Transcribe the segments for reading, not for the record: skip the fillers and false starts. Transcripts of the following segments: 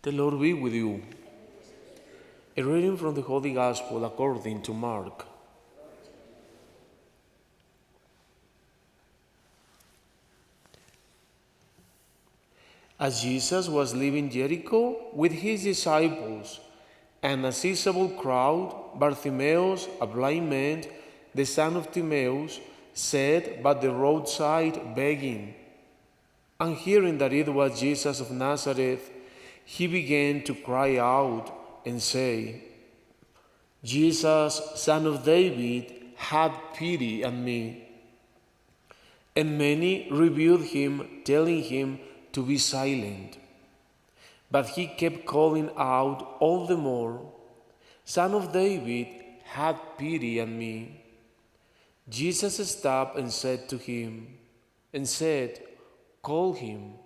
The Lord be with you. A reading from the Holy Gospel according to Mark. As Jesus was leaving Jericho with his disciples and a sizable crowd, Bartimaeus, a blind man, the son of Timaeus, sat by the roadside begging. And hearing that it was Jesus of Nazareth, he began to cry out and say, "Jesus, son of David, have pity on me." And many rebuked him, telling him to be silent. But he kept calling out all the more, "Son of David, have pity on me." Jesus stopped and said, "Call him."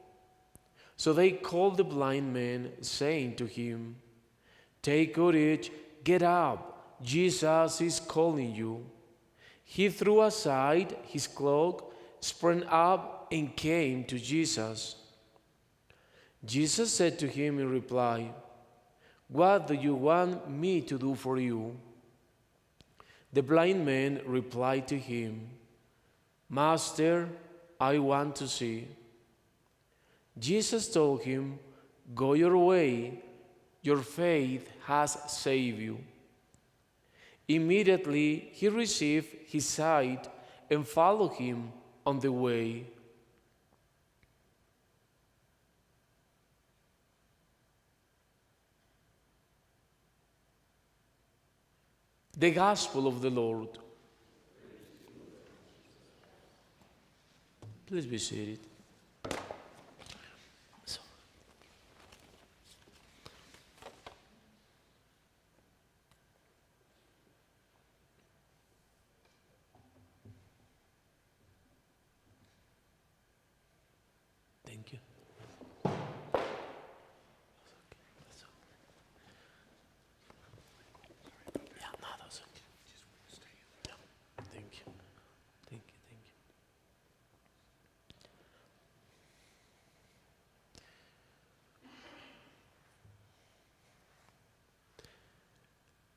So they called the blind man, saying to him, "Take courage, get up, Jesus is calling you." He threw aside his cloak, sprang up, and came to Jesus. Jesus said to him in reply, "What do you want me to do for you?" The blind man replied to him, "Master, I want to see." Jesus told him, "Go your way, your faith has saved you." Immediately he received his sight and followed him on the way. The Gospel of the Lord. Please be seated. Thank you. Yeah, no, that's okay. Yeah, thank you. Thank you. Thank you.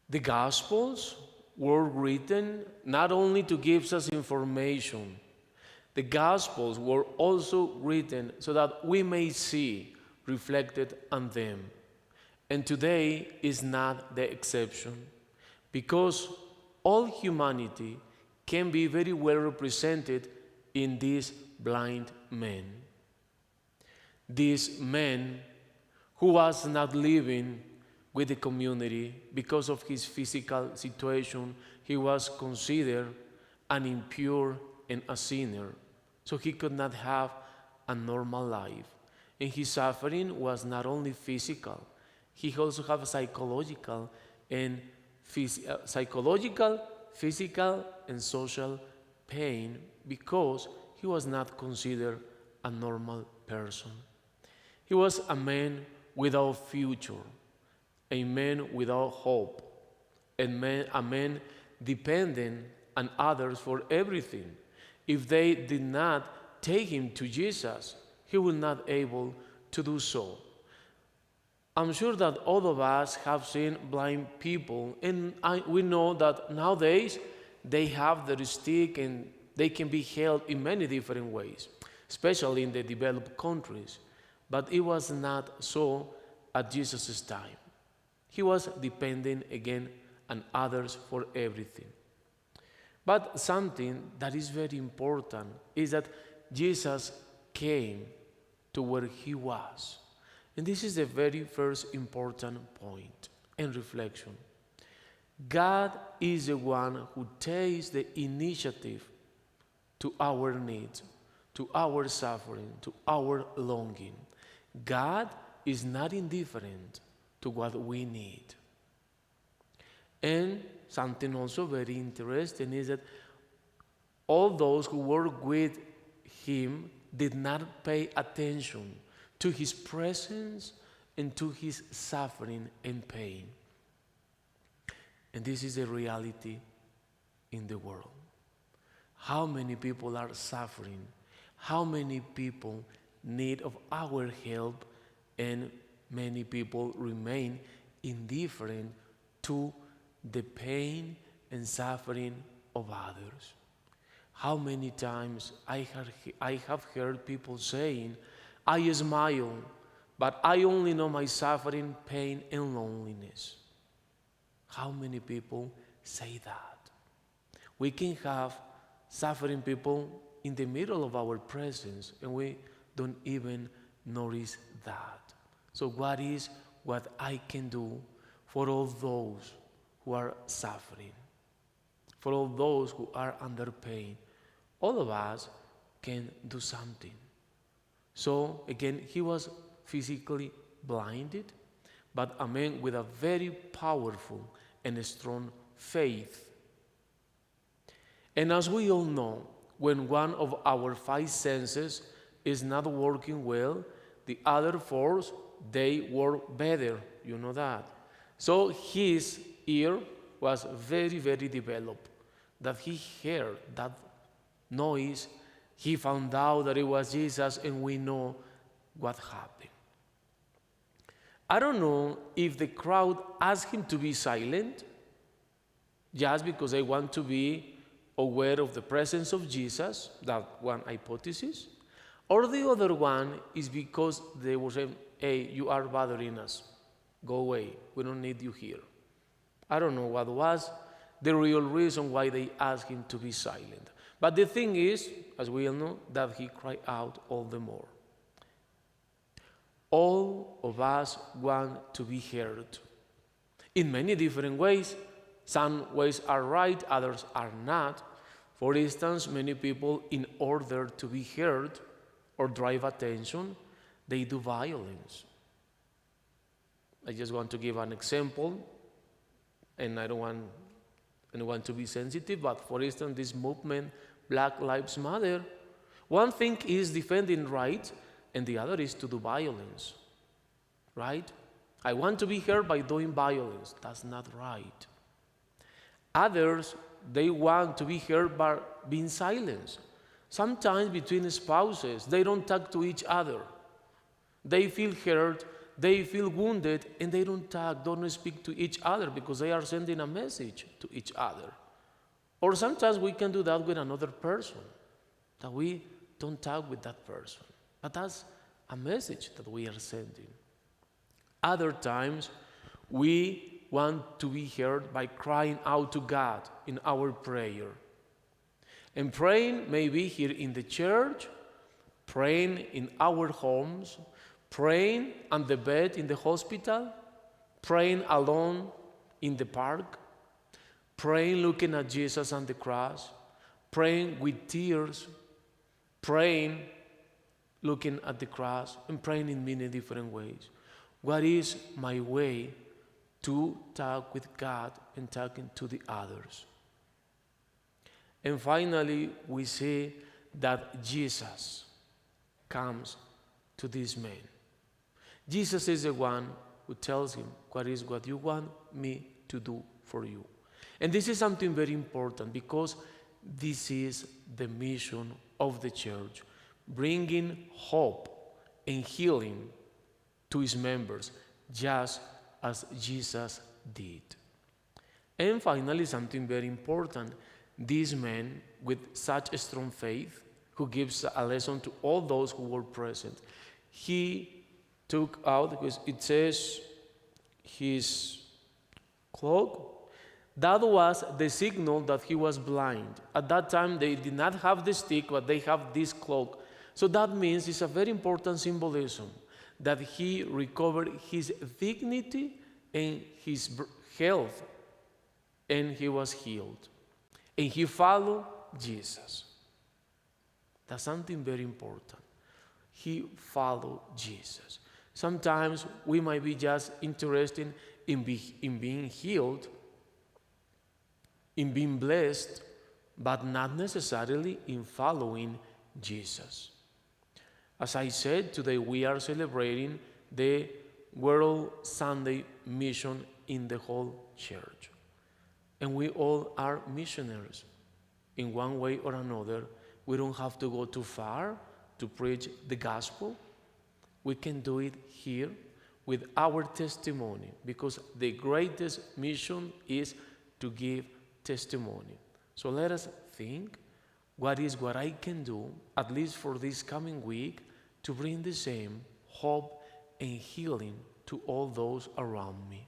The Gospels were written not only to give us information, the Gospels were also written so that we may see reflected on them. And today is not the exception, because all humanity can be very well represented in this blind man. This man who was not living with the community because of his physical situation, he was considered an impure and a sinner. So he could not have a normal life. And his suffering was not only physical, he also had psychological, physical, and social pain because he was not considered a normal person. He was a man without future, a man without hope, a man dependent on others for everything. If they did not take him to Jesus, he was not able to do so. I'm sure that all of us have seen blind people, and we know that nowadays they have their stick and they can be held in many different ways, especially in the developed countries. But it was not so at Jesus' time. He was depending again on others for everything. But something that is very important is that Jesus came to where he was. And this is the very first important point and reflection. God is the one who takes the initiative to our needs, to our suffering, to our longing. God is not indifferent to what we need. And something also very interesting is that all those who were with him did not pay attention to his presence and to his suffering and pain. And this is the reality in the world. How many people are suffering? How many people need of our help and many people remain indifferent to the pain and suffering of others. How many times I have heard people saying, I smile, but I only know my suffering, pain, and loneliness. How many people say that? We can have suffering people in the middle of our presence, and we don't even notice that. So what I can do for all those who are suffering, for all those who are under pain? All of us can do something. So again, he was physically blinded, but a man with a very powerful and strong faith. And as we all know, when one of our five senses is not working well, the other four, they work better. You know that. So his ear was very, very developed, that he heard that noise. He found out that it was Jesus, and we know what happened. I don't know if the crowd asked him to be silent just because they want to be aware of the presence of Jesus, that one hypothesis, or the other one is because they were saying, hey, you are bothering us, go away, we don't need you here. I don't know what was the real reason why they asked him to be silent. But the thing is, as we all know, that he cried out all the more. All of us want to be heard in many different ways. Some ways are right, others are not. For instance, many people, in order to be heard or drive attention, they do violence. I just want to give an example, and I don't want anyone to be sensitive, but for instance, this movement, Black Lives Matter, one thing is defending rights, and the other is to do violence, right? I want to be heard by doing violence. That's not right. Others, they want to be heard by being silenced. Sometimes between spouses, they don't talk to each other. They feel hurt, they feel wounded, and they don't talk, don't speak to each other because they are sending a message to each other. Or sometimes we can do that with another person, that we don't talk with that person. But that's a message that we are sending. Other times, we want to be heard by crying out to God in our prayer. And praying maybe here in the church, praying in our homes, praying on the bed in the hospital, praying alone in the park, praying looking at Jesus on the cross, praying with tears, praying looking at the cross, and praying in many different ways. What is my way to talk with God and talking to the others? And finally, we see that Jesus comes to this man. Jesus is the one who tells him what is what you want me to do for you. And this is something very important because this is the mission of the church, bringing hope and healing to his members, just as Jesus did. And finally, something very important, this man with such a strong faith, who gives a lesson to all those who were present, he took out, because it says, his cloak. That was the signal that he was blind. At that time, they did not have the stick, but they have this cloak. So that means it's a very important symbolism, that he recovered his dignity and his health, and he was healed. And he followed Jesus. That's something very important. He followed Jesus. Sometimes we might be just interested in being healed, in being blessed, but not necessarily in following Jesus. As I said, today we are celebrating the World Sunday Mission in the whole church. And we all are missionaries in one way or another. We don't have to go too far to preach the gospel. We can do it here with our testimony, because the greatest mission is to give testimony. So let us think, what I can do, at least for this coming week, to bring the same hope and healing to all those around me.